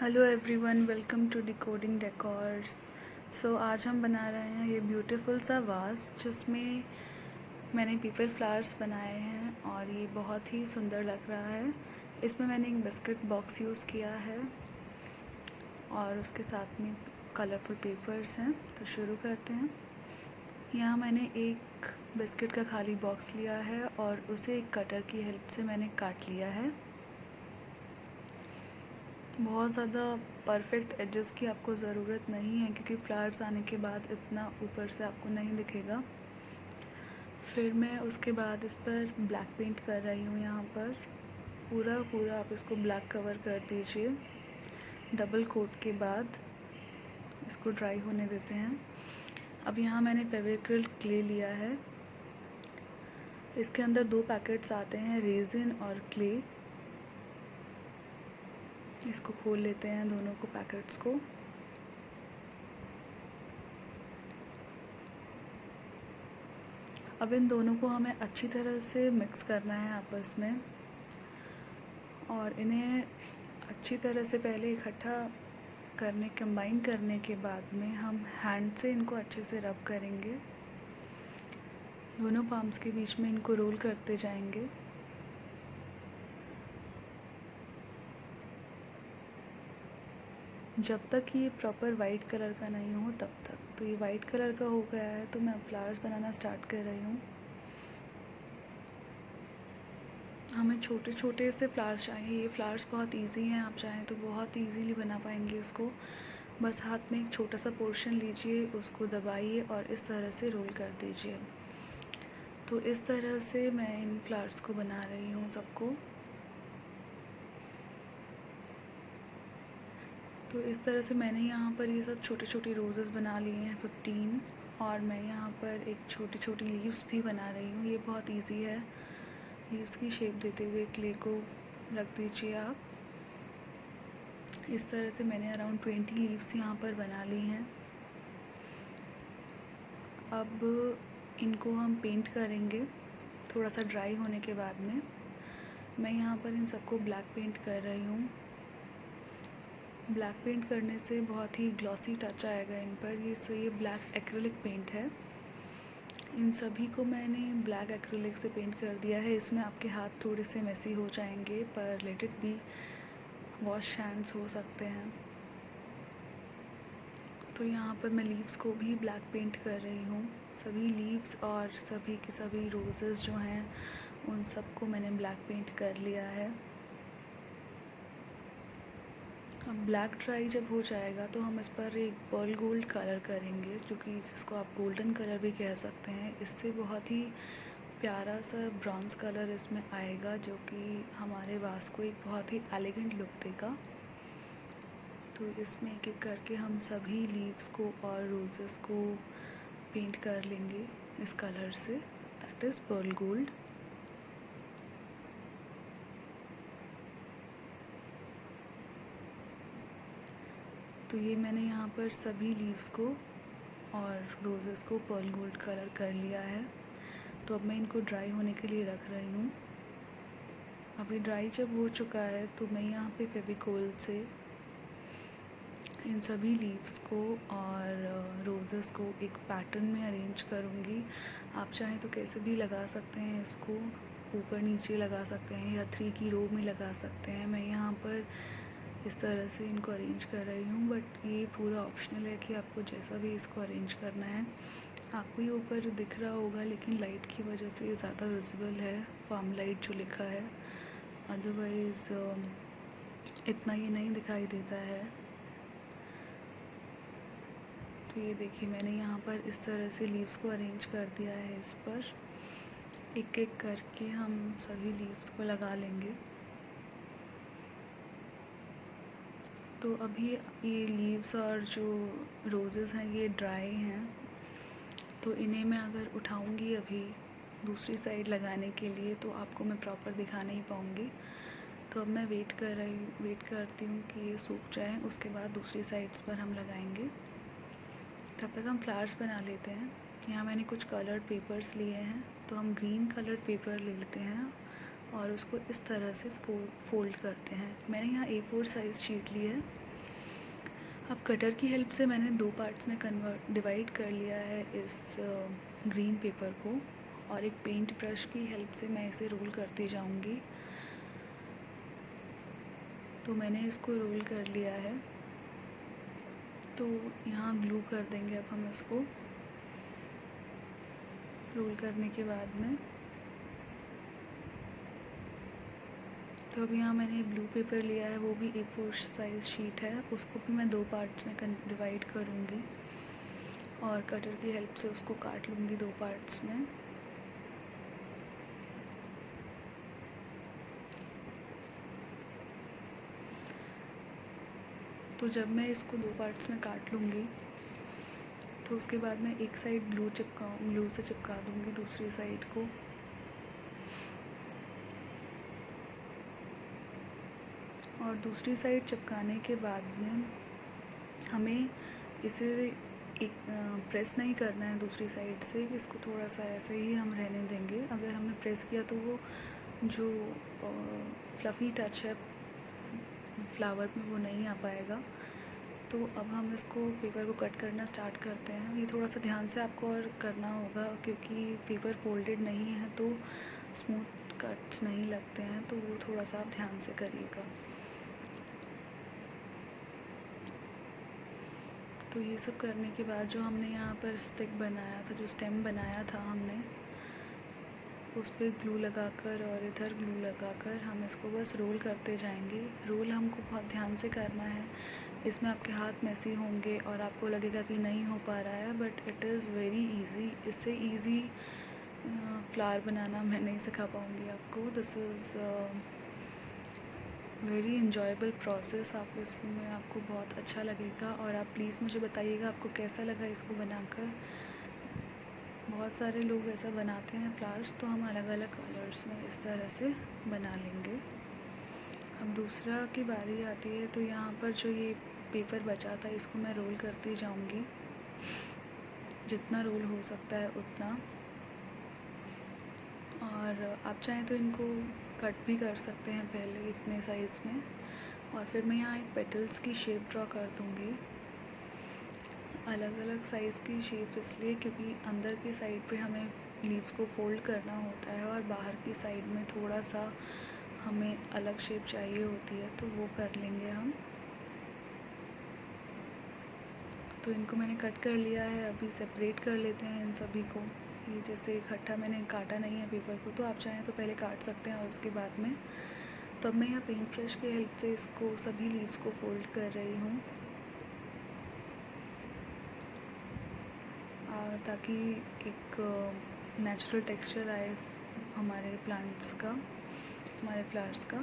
Hello everyone, welcome to decoding decors. आज हम बना रहे हैं ये ब्यूटीफुल सा वास जिसमें मैंने पेपर फ्लावर्स बनाए हैं और ये बहुत ही सुंदर लग रहा है। इसमें मैंने एक बिस्किट बॉक्स यूज़ किया है और उसके साथ में कलरफुल पेपर्स हैं। तो शुरू करते हैं। यहाँ मैंने एक बिस्किट का खाली बॉक्स लिया है और उसे एक कटर की हेल्प से मैंने काट लिया है। बहुत ज़्यादा परफेक्ट एजेस की आपको ज़रूरत नहीं है क्योंकि फ्लावर्स आने के बाद इतना ऊपर से आपको नहीं दिखेगा। फिर मैं उसके बाद इस पर ब्लैक पेंट कर रही हूँ। यहाँ पर पूरा आप इसको ब्लैक कवर कर दीजिए। डबल कोट के बाद इसको ड्राई होने देते हैं। अब यहाँ मैंने फेविक्रिल क्ले लिया है। इसके अंदर 2 पैकेट्स आते हैं, रेजिन और क्ले। इसको खोल लेते हैं दोनों को, पैकेट्स को। अब इन दोनों को हमें अच्छी तरह से मिक्स करना है आपस में और इन्हें अच्छी तरह से पहले इकट्ठा कंबाइन करने के बाद में हम हैंड से इनको अच्छे से रब करेंगे। दोनों पाम्स के बीच में इनको रोल करते जाएंगे। जब तक ये प्रॉपर वाइट कलर का नहीं हो तब तक। तो ये वाइट कलर का हो गया है तो मैं अब फ्लावर्स बनाना स्टार्ट कर रही हूँ। हमें छोटे छोटे से फ्लावर्स चाहिए। ये फ्लावर्स बहुत इजी हैं, आप चाहें तो बहुत इजीली बना पाएंगे इसको। बस हाथ में एक छोटा सा पोर्शन लीजिए, उसको दबाइए और इस तरह से रोल कर दीजिए। तो इस तरह से मैं इन फ्लावर्स को बना रही हूँ सबको। तो इस तरह से मैंने यहाँ पर ये सब छोटे छोटे रोज़ेस बना लिए हैं 15। और मैं यहाँ पर एक छोटी छोटी लीव्स भी बना रही हूँ। ये बहुत इजी है। लीव्स की शेप देते हुए क्ले को रख दीजिए आप। इस तरह से मैंने अराउंड 20 लीव्स यहाँ पर बना ली हैं। अब इनको हम पेंट करेंगे थोड़ा सा ड्राई होने के बाद में। मैं यहाँ पर इन सबको ब्लैक पेंट कर रही हूँ। ब्लैक पेंट करने से बहुत ही ग्लॉसी टच आएगा इन पर। ये ब्लैक एक्रिलिक पेंट है। इन सभी को मैंने ब्लैक एक्रिलिक से पेंट कर दिया है। इसमें आपके हाथ थोड़े से मेसी हो जाएंगे पर let it be, wash hands हो सकते हैं। तो यहाँ पर मैं लीव्स को भी ब्लैक पेंट कर रही हूँ। सभी लीव्स और सभी के सभी रोजेस जो हैं उन सबको मैंने ब्लैक पेंट कर लिया है। अब ब्लैक ड्राई जब हो जाएगा तो हम इस पर एक पर्ल गोल्ड कलर करेंगे, जो कि जिसको आप गोल्डन कलर भी कह सकते हैं। इससे बहुत ही प्यारा सा ब्रॉन्ज कलर इसमें आएगा जो कि हमारे वास को एक बहुत ही एलिगेंट लुक देगा। तो इसमें एक एक करके हम सभी लीव्स को और रोजेस को पेंट कर लेंगे इस कलर से, दैट इज़ पर्ल गोल्ड। तो ये मैंने यहाँ पर सभी लीव्स को और रोजेस को पर्ल गोल्ड कलर कर लिया है। तो अब मैं इनको ड्राई होने के लिए रख रही हूँ। अभी ड्राई जब हो चुका है तो मैं यहाँ पे फेविकोल से इन सभी लीव्स को और रोजेस को एक पैटर्न में अरेंज करूँगी। आप चाहें तो कैसे भी लगा सकते हैं इसको, ऊपर नीचे लगा सकते हैं या 3 की रो में लगा सकते हैं। मैं यहाँ पर इस तरह से इनको अरेंज कर रही हूँ, बट ये पूरा ऑप्शनल है कि आपको जैसा भी इसको अरेंज करना है। आपको ये ऊपर दिख रहा होगा लेकिन लाइट की वजह से ये ज़्यादा विजिबल है, फार्म लाइट जो लिखा है। अदरवाइज़ इतना ये नहीं दिखाई देता है। तो ये देखिए मैंने यहाँ पर इस तरह से लीव्स को अरेंज कर दिया है। इस पर एक एक करके हम सभी लीव्स को लगा लेंगे। तो अभी ये लीव्स और जो रोज़ेस हैं ये ड्राई हैं, तो इन्हें मैं अगर उठाऊंगी अभी दूसरी साइड लगाने के लिए तो आपको मैं प्रॉपर दिखा नहीं पाऊँगी। तो अब मैं वेट करती हूँ कि ये सूख जाए, उसके बाद दूसरी साइड्स पर हम लगाएंगे। तब तक हम फ्लावर्स बना लेते हैं। यहाँ मैंने कुछ कलर्ड पेपर्स लिए हैं, तो हम ग्रीन कलर्ड पेपर ले लेते हैं और उसको इस तरह से फोल्ड करते हैं। मैंने यहाँ A4 साइज़ शीट ली है अब कटर की हेल्प से मैंने 2 पार्ट्स में डिवाइड कर लिया है इस ग्रीन पेपर को, और एक पेंट ब्रश की हेल्प से मैं इसे रोल करती जाऊंगी। तो मैंने इसको रोल कर लिया है, तो यहाँ ग्लू कर देंगे अब हम इसको रोल करने के बाद में। तो अब यहाँ मैंने ब्लू पेपर लिया है, वो भी A4 साइज़ शीट है, उसको भी मैं 2 पार्ट्स में डिवाइड करूँगी और कटर की हेल्प से उसको काट लूँगी 2 पार्ट्स में। तो जब मैं इसको 2 पार्ट्स में काट लूँगी तो उसके बाद मैं एक साइड ग्लू से चिपका दूँगी दूसरी साइड को। और दूसरी साइड चिपकाने के बाद में हमें इसे एक प्रेस नहीं करना है दूसरी साइड से, इसको थोड़ा सा ऐसे ही हम रहने देंगे। अगर हमने प्रेस किया तो वो जो फ्लफ़ी टच है फ्लावर में वो नहीं आ पाएगा। तो अब हम इसको पेपर को कट करना स्टार्ट करते हैं। ये थोड़ा सा ध्यान से आपको और करना होगा क्योंकि पेपर फोल्डेड नहीं है तो स्मूथ कट्स नहीं लगते हैं, तो वो थोड़ा सा आप ध्यान से करिएगा। तो ये सब करने के बाद जो हमने यहाँ पर स्टिक बनाया था, जो स्टेम बनाया था हमने, उस पर ग्लू लगाकर और इधर ग्लू लगाकर हम इसको बस रोल करते जाएंगे। रोल हमको बहुत ध्यान से करना है, इसमें आपके हाथ मैसी होंगे और आपको लगेगा कि नहीं हो पा रहा है, but it is very easy. इससे इजी फ्लावर बनाना मैं नहीं सिखा पाऊँगी आपको। This is very enjoyable process. आपको इसमें आपको बहुत अच्छा लगेगा और आप प्लीज़ मुझे बताइएगा आपको कैसा लगा इसको बनाकर। बहुत सारे लोग ऐसा बनाते हैं फ्लावर्स, तो हम अलग अलग कलर्स में इस तरह से बना लेंगे। अब दूसरा की बारी आती है, तो यहाँ पर जो ये पेपर बचा था इसको मैं रोल करती जाऊँगी, जितना रोल हो सकता है उतना। और आप चाहें तो इनको कट भी कर सकते हैं पहले इतने साइज़ में। और फिर मैं यहाँ एक पेटल्स की शेप ड्रॉ कर दूँगी, अलग अलग साइज़ की शेप्स, इसलिए क्योंकि अंदर की साइड पे हमें लीव्स को फोल्ड करना होता है और बाहर की साइड में थोड़ा सा हमें अलग शेप चाहिए होती है, तो वो कर लेंगे हम। तो इनको मैंने कट कर लिया है, अभी सेपरेट कर लेते हैं इन सभी को। ये जैसे इकट्ठा मैंने काटा नहीं है पेपर को, तो आप चाहें तो पहले काट सकते हैं और उसके बाद में। तो अब मैं यहाँ पेंट ब्रश की हेल्प से इसको सभी लीव्स को फोल्ड कर रही हूँ, ताकि एक नेचुरल टेक्सचर आए हमारे प्लांट्स का, हमारे फ्लावर्स का।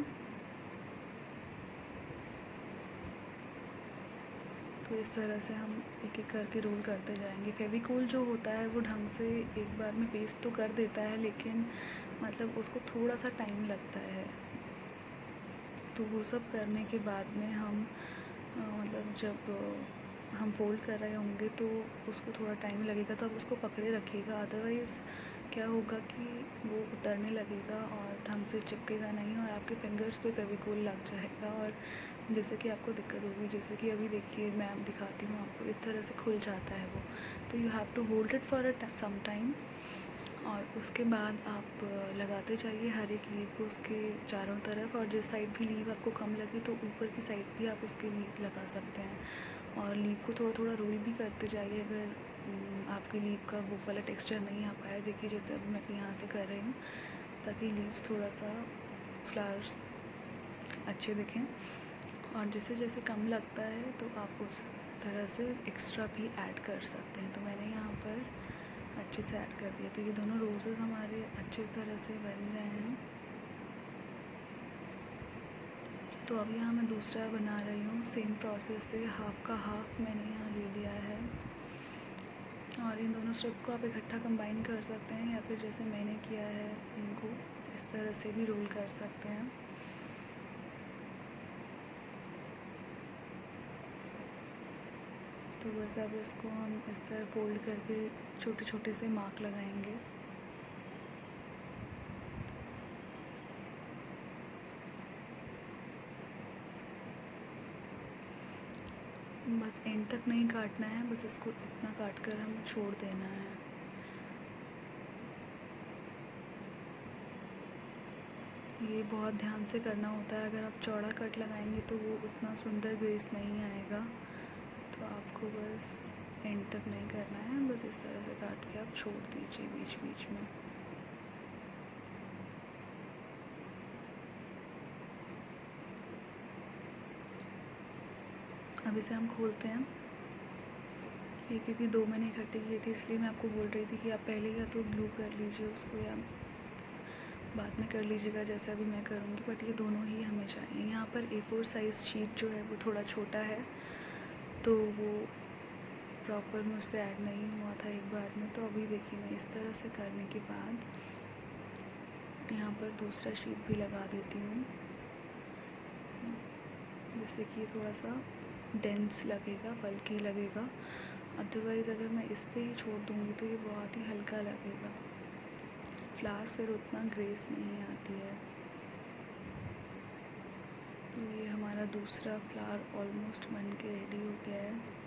तो इस तरह से हम एक एक करके रोल करते जाएंगे। फेविकोल जो होता है वो ढंग से एक बार में पेस्ट तो कर देता है, लेकिन मतलब उसको थोड़ा सा टाइम लगता है। तो वो सब करने के बाद में हम मतलब जब हम फोल्ड कर रहे होंगे तो उसको थोड़ा टाइम लगेगा, तो आप उसको पकड़े रखिएगा, अदरवाइज़ क्या होगा कि वो उतरने लगेगा और ढंग से चिपकेगा नहीं और आपके फिंगर्स पे फेविकोल लग जाएगा और जैसे कि आपको दिक्कत होगी। जैसे कि अभी देखिए मैं दिखाती हूँ आपको, इस तरह से खुल जाता है वो। तो you have to hold it for some time और उसके बाद आप लगाते जाइए हर एक लीव को उसके चारों तरफ, और जिस साइड भी लीव आपको कम लगे तो ऊपर की साइड भी आप उसके लीव लगा सकते हैं। और लीव को थोड़ा थोड़ा रोल भी करते जाइए अगर आपकी लीव का वो वाला टेक्सचर नहीं आ पाया। देखिए जैसे अब मैं यहाँ से कर रही हूँ, ताकि लीव्स थोड़ा सा फ्लावर्स अच्छे दिखें। और जैसे जैसे कम लगता है तो आप उस तरह से एक्स्ट्रा भी ऐड कर सकते हैं। तो मैंने यहाँ पर अच्छे से ऐड कर दिया। तो ये दोनों रोजेज़ हमारे अच्छी तरह से बन गए हैं। तो अब यहाँ मैं दूसरा बना रही हूँ, सेम प्रोसेस से हाफ़ का हाफ़ मैंने यहाँ ले लिया है। और इन दोनों स्ट्रिप्स को आप इकट्ठा कंबाइन कर सकते हैं या फिर जैसे मैंने किया है इनको इस तरह से भी रोल कर सकते हैं। तो बस अब इसको हम इस तरह फोल्ड करके छोटे छोटे से मार्क लगाएंगे। बस एंड तक नहीं काटना है, बस इसको इतना काट कर हम छोड़ देना है। ये बहुत ध्यान से करना होता है, अगर आप चौड़ा कट लगाएंगे तो वो उतना सुंदर ग्रेस नहीं आएगा। तो आपको बस एंड तक नहीं करना है, बस इस तरह से काट के आप छोड़ दीजिए बीच बीच में। अब इसे हम खोलते हैं। ये क्योंकि 2 मैंने इकट्ठे किए थे, इसलिए मैं आपको बोल रही थी कि आप पहले या तो ग्लू कर लीजिए उसको या बाद में कर लीजिएगा जैसा अभी मैं करूँगी, बट ये दोनों ही हमें चाहिए। यहाँ पर A4 साइज़ शीट जो है वो थोड़ा छोटा है, तो वो प्रॉपर मुझसे ऐड नहीं हुआ था एक बार में। तो अभी देखिए मैं इस तरह से करने के बाद यहाँ पर दूसरा शीट भी लगा देती हूँ, जिससे कि थोड़ा सा डेंस लगेगा, बल्कि लगेगा। अदरवाइज़ अगर मैं इस पे ही छोड़ दूँगी तो ये बहुत ही हल्का लगेगा, फ्लावर फिर उतना ग्रेस नहीं आती है। तो ये हमारा दूसरा फ्लावर ऑलमोस्ट बन के रेडी हो गया है।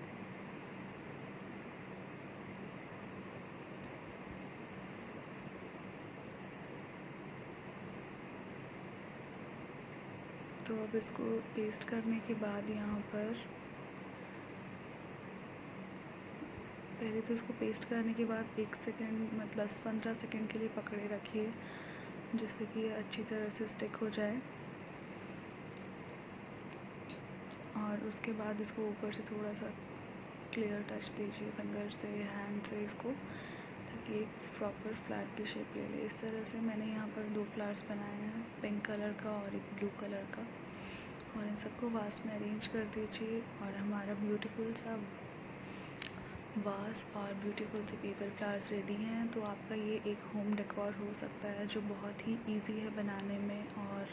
तो अब इसको पेस्ट करने के बाद यहाँ पर पहले तो इसको पेस्ट करने के बाद 1 सेकेंड मतलब 15 सेकेंड के लिए पकड़े रखिए, जिससे कि ये अच्छी तरह से स्टिक हो जाए। और उसके बाद इसको ऊपर से थोड़ा सा क्लियर टच दीजिए फिंगर से, हैंड से इसको, ताकि एक प्रॉपर फ्लावर की शेप ले ले। इस तरह से मैंने यहाँ पर 2 फ्लावर्स बनाए हैं, पिंक कलर का और एक ब्लू कलर का, और इन सबको वास में अरेंज कर दीजिए। और हमारा ब्यूटीफुल सा वास और ब्यूटीफुल से पेपर फ्लावर्स रेडी हैं। तो आपका ये एक होम डेकोर हो सकता है जो बहुत ही इजी है बनाने में, और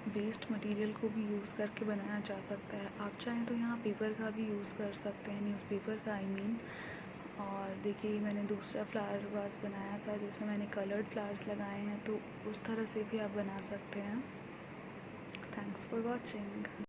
वेस्ट मटेरियल को भी यूज़ करके बनाया जा सकता है। आप चाहें तो यहाँ पेपर का भी यूज़ कर सकते हैं, न्यूज़पेपर का आई मीन। और देखिए मैंने दूसरा फ्लावर वास बनाया था जिसमें मैंने कलर्ड फ्लावर्स लगाए हैं, तो उस तरह से भी आप बना सकते हैं। Thanks for watching.